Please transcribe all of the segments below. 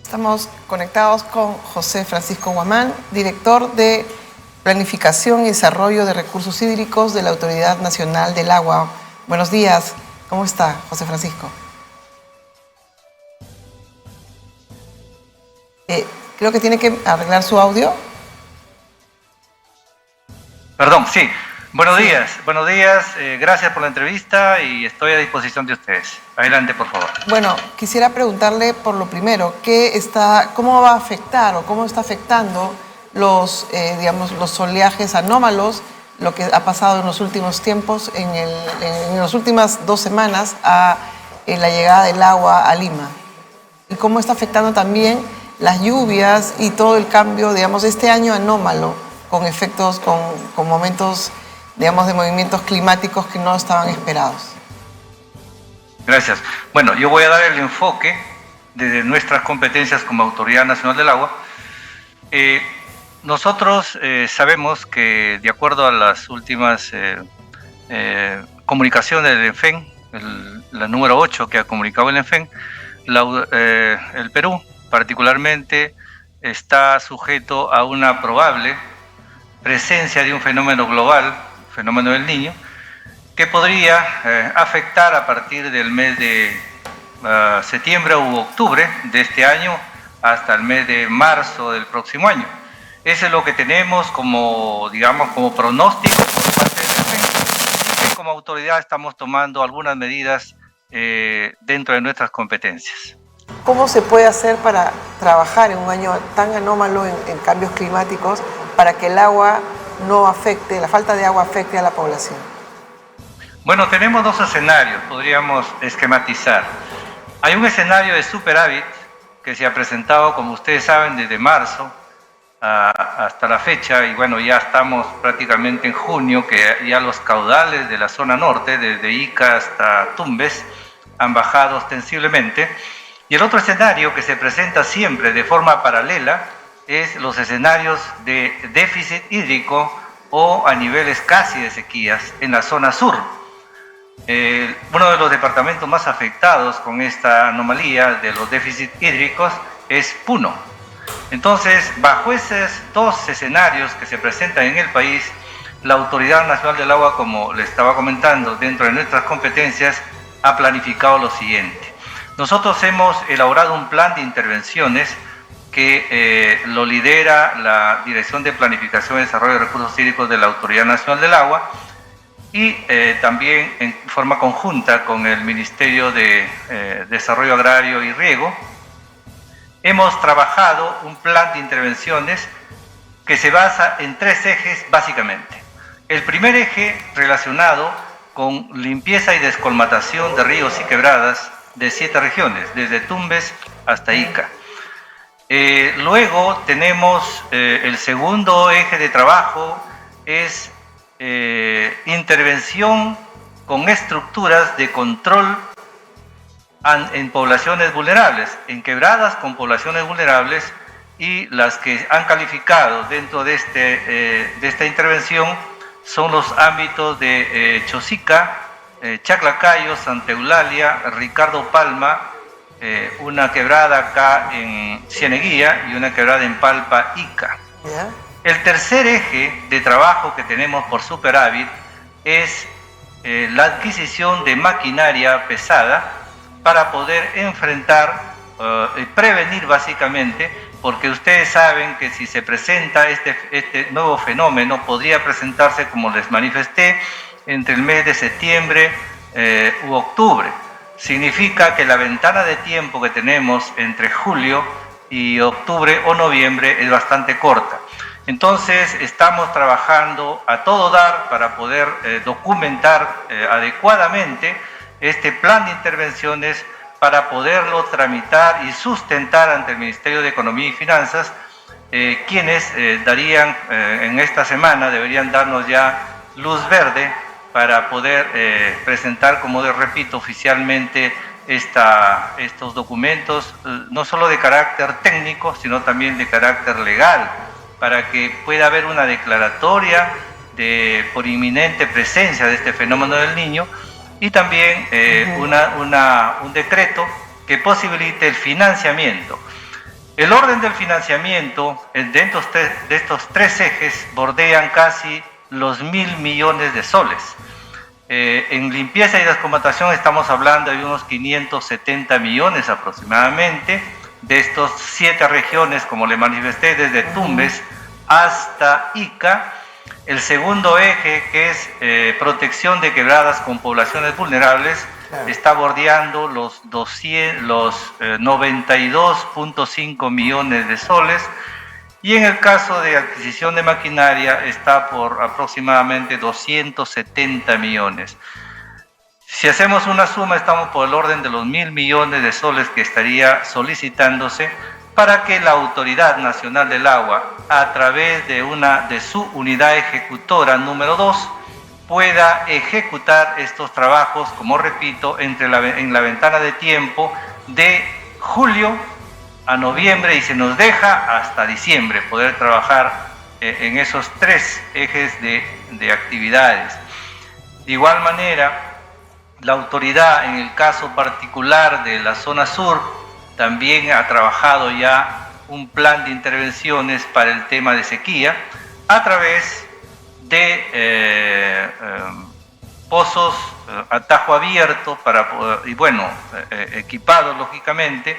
Estamos conectados con José Francisco Guamán, director de Planificación y Desarrollo de Recursos Hídricos de la Autoridad Nacional del Agua. Buenos días, ¿cómo está, José Francisco? Creo que tiene que arreglar su audio. Perdón, sí. Buenos días, gracias por la entrevista y estoy a disposición de ustedes. Adelante, por favor. Bueno, quisiera preguntarle por lo primero, ¿cómo va a afectar o cómo está afectando los oleajes anómalos, lo que ha pasado en los últimos tiempos, en las últimas 2 semanas, en la llegada del agua a Lima? ¿Y cómo está afectando también las lluvias y todo el cambio, este año anómalo, con efectos, con momentos, de movimientos climáticos que no estaban esperados? Gracias. Bueno, yo voy a dar el enfoque desde nuestras competencias como Autoridad Nacional del Agua. Nosotros sabemos que, de acuerdo a las últimas comunicaciones del ENFEN, la número 8 que ha comunicado el ENFEN, el Perú particularmente está sujeto a una probable presencia de un fenómeno global, fenómeno del Niño, que podría afectar a partir del mes de septiembre u octubre de este año hasta el mes de marzo del próximo año. Eso es lo que tenemos como pronóstico por parte del ENFEN, y como autoridad estamos tomando algunas medidas dentro de nuestras competencias. ¿Cómo se puede hacer para trabajar en un año tan anómalo en cambios climáticos para que el agua no afecte, la falta de agua afecte a la población? Bueno, tenemos 2 escenarios, podríamos esquematizar. Hay un escenario de superávit que se ha presentado, como ustedes saben, desde marzo hasta la fecha, y bueno, ya estamos prácticamente en junio, que ya los caudales de la zona norte, desde Ica hasta Tumbes, han bajado ostensiblemente. Y el otro escenario que se presenta siempre de forma paralela es los escenarios de déficit hídrico o a niveles casi de sequías en la zona sur. Uno de los departamentos más afectados con esta anomalía de los déficits hídricos es Puno. Entonces, bajo esos 2 escenarios que se presentan en el país, la Autoridad Nacional del Agua, como le estaba comentando, dentro de nuestras competencias, ha planificado lo siguiente. Nosotros hemos elaborado un plan de intervenciones que lo lidera la Dirección de Planificación y Desarrollo de Recursos Hídricos de la Autoridad Nacional del Agua y también en forma conjunta con el Ministerio de Desarrollo Agrario y Riego. Hemos trabajado un plan de intervenciones que se basa en 3 ejes básicamente. El primer eje relacionado con limpieza y descolmatación de ríos y quebradas de 7 regiones, desde Tumbes hasta Ica. Luego tenemos el segundo eje de trabajo, es intervención con estructuras de control en poblaciones vulnerables, en quebradas con poblaciones vulnerables, y las que han calificado dentro de esta intervención son los ámbitos de Chosica, Chaclacayo, Santa Eulalia, Ricardo Palma, una quebrada acá en Cieneguilla y una quebrada en Palpa, Ica. ¿Yeah? El tercer eje de trabajo que tenemos por superávit es la adquisición de maquinaria pesada para poder enfrentar y prevenir básicamente, porque ustedes saben que si se presenta este nuevo fenómeno, podría presentarse, como les manifesté, entre el mes de septiembre u octubre. Significa que la ventana de tiempo que tenemos entre julio y octubre o noviembre es bastante corta. Entonces estamos trabajando a todo dar para poder documentar adecuadamente este plan de intervenciones para poderlo tramitar y sustentar ante el Ministerio de Economía y Finanzas, quienes darían en esta semana, deberían darnos ya luz verde para poder presentar, como les repito, oficialmente estos documentos, no solo de carácter técnico, sino también de carácter legal, para que pueda haber una declaratoria por inminente presencia de este fenómeno del Niño, y también un decreto que posibilite el financiamiento El orden del financiamiento de estos tres ejes bordean casi los 1.000 millones de soles. En limpieza y descompactación estamos hablando de unos 570 millones aproximadamente, de estos 7 regiones, como le manifesté, desde Tumbes hasta Ica. El segundo eje, que es protección de quebradas con poblaciones vulnerables, está bordeando los 92.5 millones de soles, y en el caso de adquisición de maquinaria está por aproximadamente 270 millones. Si hacemos una suma, estamos por el orden de los 1.000 millones de soles que estaría solicitándose para que la Autoridad Nacional del Agua, a través de su unidad ejecutora número 2, pueda ejecutar estos trabajos, como repito, en la ventana de tiempo de julio a noviembre, y se nos deja hasta diciembre poder trabajar en esos 3 ejes de actividades. De igual manera, la autoridad, en el caso particular de la zona sur, también ha trabajado ya un plan de intervenciones para el tema de sequía a través de pozos a tajo abierto equipados lógicamente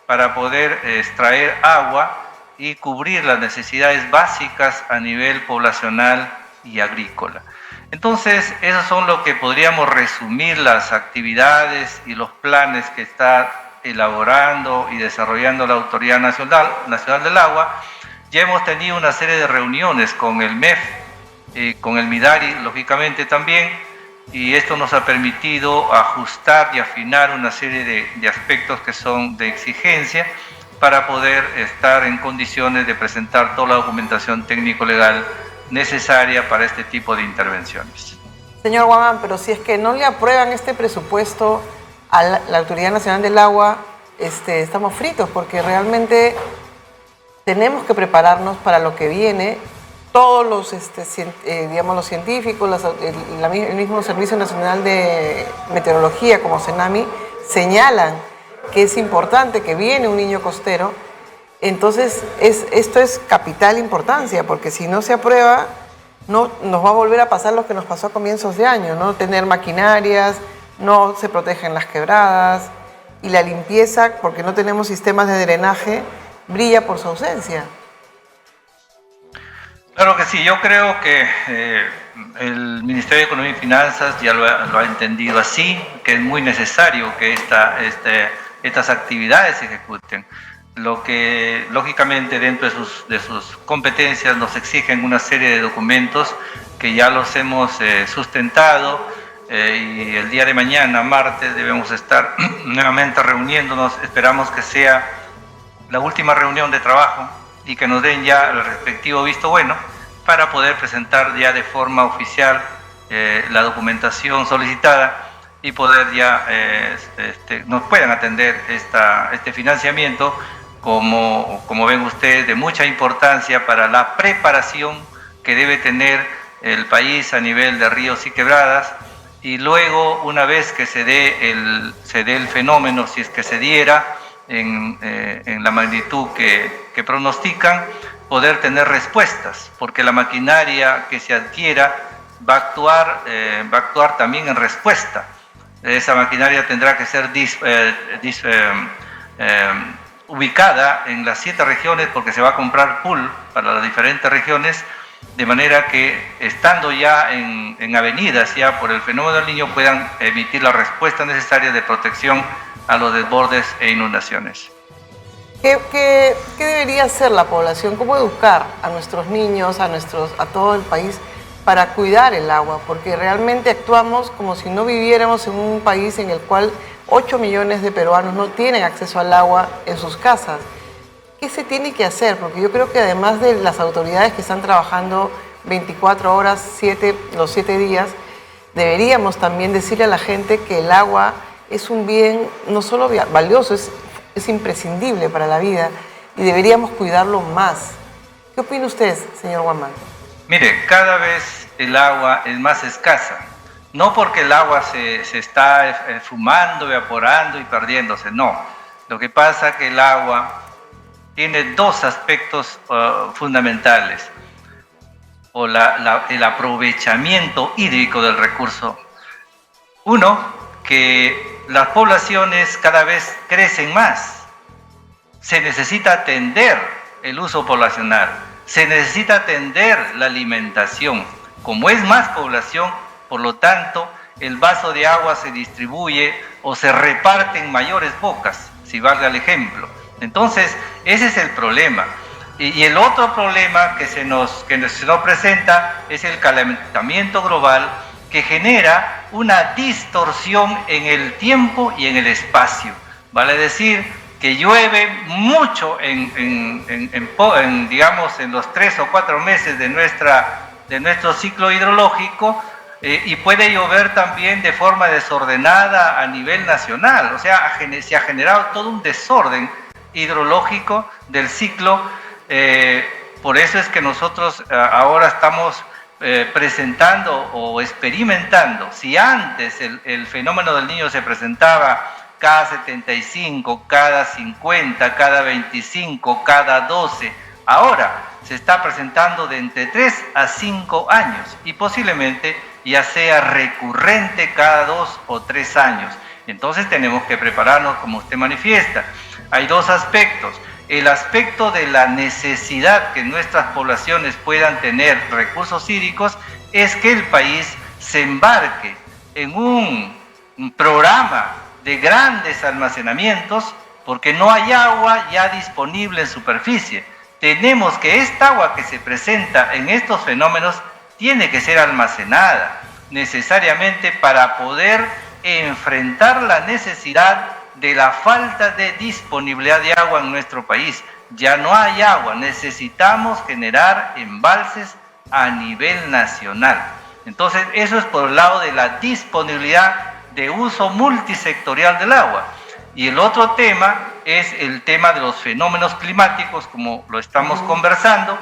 para poder extraer agua y cubrir las necesidades básicas a nivel poblacional y agrícola. Entonces, esos son lo que podríamos resumir las actividades y los planes que está elaborando y desarrollando la Autoridad Nacional del Agua. Ya hemos tenido una serie de reuniones con el MEF, con el MIDARI, lógicamente también, y esto nos ha permitido ajustar y afinar una serie de aspectos que son de exigencia para poder estar en condiciones de presentar toda la documentación técnico-legal necesaria para este tipo de intervenciones. Señor Guamán, pero si es que no le aprueban este presupuesto a la Autoridad Nacional del Agua, estamos fritos, porque realmente tenemos que prepararnos para lo que viene. Todos los, los científicos, el mismo Servicio Nacional de Meteorología como CENAMI señalan que es importante, que viene un niño costero. Entonces, esto es capital importancia, porque si no se aprueba, no nos va a volver a pasar lo que nos pasó a comienzos de año, no tener maquinarias, no se protegen las quebradas, y la limpieza, porque no tenemos sistemas de drenaje, brilla por su ausencia. Claro que sí, yo creo que el Ministerio de Economía y Finanzas ya lo ha entendido así, que es muy necesario que estas actividades se ejecuten. Lo que lógicamente dentro de sus competencias nos exigen una serie de documentos que ya los hemos sustentado, y el día de mañana, martes, debemos estar nuevamente reuniéndonos. Esperamos que sea la última reunión de trabajo y que nos den ya el respectivo visto bueno para poder presentar ya de forma oficial la documentación solicitada y poder ya nos puedan atender este financiamiento, como ven ustedes, de mucha importancia para la preparación que debe tener el país a nivel de ríos y quebradas, y luego, una vez que se dé el fenómeno, si es que se diera en la magnitud que pronostican, poder tener respuestas, porque la maquinaria que se adquiera va a actuar también en respuesta. Esa maquinaria tendrá que ser ubicada en las 7 regiones, porque se va a comprar pool para las diferentes regiones, de manera que, estando ya en avenidas ya por el fenómeno del Niño, puedan emitir la respuesta necesaria de protección a los desbordes e inundaciones. ¿Qué debería hacer la población? ¿Cómo educar a nuestros niños, a todo el país, para cuidar el agua? Porque realmente actuamos como si no viviéramos en un país en el cual 8 millones de peruanos no tienen acceso al agua en sus casas. ¿Qué se tiene que hacer? Porque yo creo que además de las autoridades que están trabajando 24 horas, los 7 días, deberíamos también decirle a la gente que el agua es un bien no solo valioso, es imprescindible para la vida, y deberíamos cuidarlo más. ¿Qué opina usted, señor Guamán? Mire, cada vez el agua es más escasa. No porque el agua se está fumando, evaporando y perdiéndose, no. Lo que pasa es que el agua tiene dos aspectos fundamentales, o el aprovechamiento hídrico del recurso. Uno, que las poblaciones cada vez crecen más, se necesita atender el uso poblacional, se necesita atender la alimentación. Como es más población, por lo tanto, el vaso de agua se distribuye o se reparte en mayores bocas, si valga el ejemplo. Entonces, ese es el problema. Y el otro problema que se nos presenta es el calentamiento global, que genera una distorsión en el tiempo y en el espacio. Vale decir que llueve mucho digamos, en los 3 o 4 meses de nuestro ciclo hidrológico, y puede llover también de forma desordenada a nivel nacional. O sea, se ha generado todo un desorden hidrológico del ciclo. Por eso es que nosotros ahora estamos presentando o experimentando. Si antes el fenómeno del Niño se presentaba cada 75, cada 50, cada 25, cada 12, ahora se está presentando de entre 3 a 5 años y posiblemente ya sea recurrente cada 2 o 3 años. Entonces tenemos que prepararnos, como usted manifiesta. Hay dos aspectos. El aspecto de la necesidad que nuestras poblaciones puedan tener recursos hídricos es que el país se embarque en un programa de grandes almacenamientos, porque no hay agua ya disponible en superficie. Tenemos que esta agua que se presenta en estos fenómenos tiene que ser almacenada necesariamente para poder enfrentar la necesidad de la falta de disponibilidad de agua en nuestro país. Ya no hay agua, necesitamos generar embalses a nivel nacional. Entonces, eso es por el lado de la disponibilidad de uso multisectorial del agua. Y el otro tema es el tema de los fenómenos climáticos, como lo estamos conversando,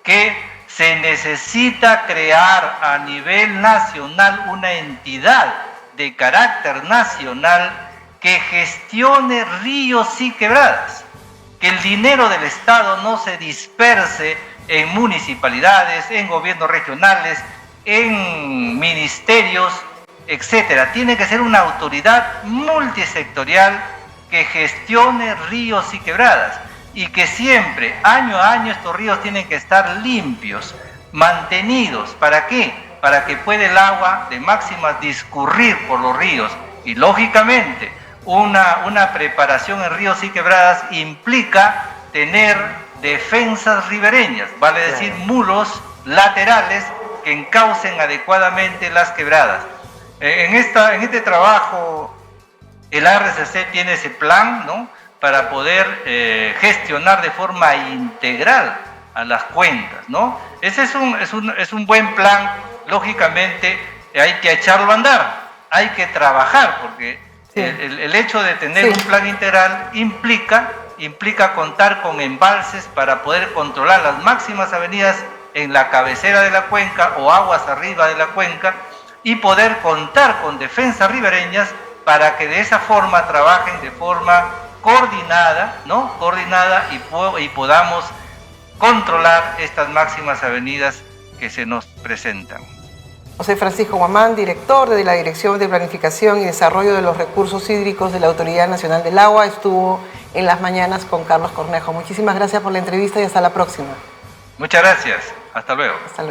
que se necesita crear a nivel nacional una entidad de carácter nacional que gestione ríos y quebradas, que el dinero del Estado no se disperse en municipalidades, en gobiernos regionales, en ministerios, etcétera. Tiene que ser una autoridad multisectorial que gestione ríos y quebradas, y que siempre, año a año, estos ríos tienen que estar limpios, mantenidos. ¿Para qué? Para que pueda el agua de máxima discurrir por los ríos. Y lógicamente, una preparación en ríos y quebradas implica tener defensas ribereñas, vale decir, muros laterales que encaucen adecuadamente las quebradas. En este trabajo, el ARCC tiene ese plan, ¿no?, para poder gestionar de forma integral a las cuencas, ¿no? Ese es un buen plan. Lógicamente hay que echarlo a andar, hay que trabajar, porque sí, el hecho de tener un plan integral implica contar con embalses para poder controlar las máximas avenidas en la cabecera de la cuenca o aguas arriba de la cuenca, y poder contar con defensas ribereñas para que de esa forma trabajen de forma coordinada, ¿no? Y podamos controlar estas máximas avenidas que se nos presentan. José Francisco Guamán, director de la Dirección de Planificación y Desarrollo de los Recursos Hídricos de la Autoridad Nacional del Agua, estuvo en las mañanas con Carlos Cornejo. Muchísimas gracias por la entrevista y hasta la próxima. Muchas gracias. Hasta luego. Hasta luego.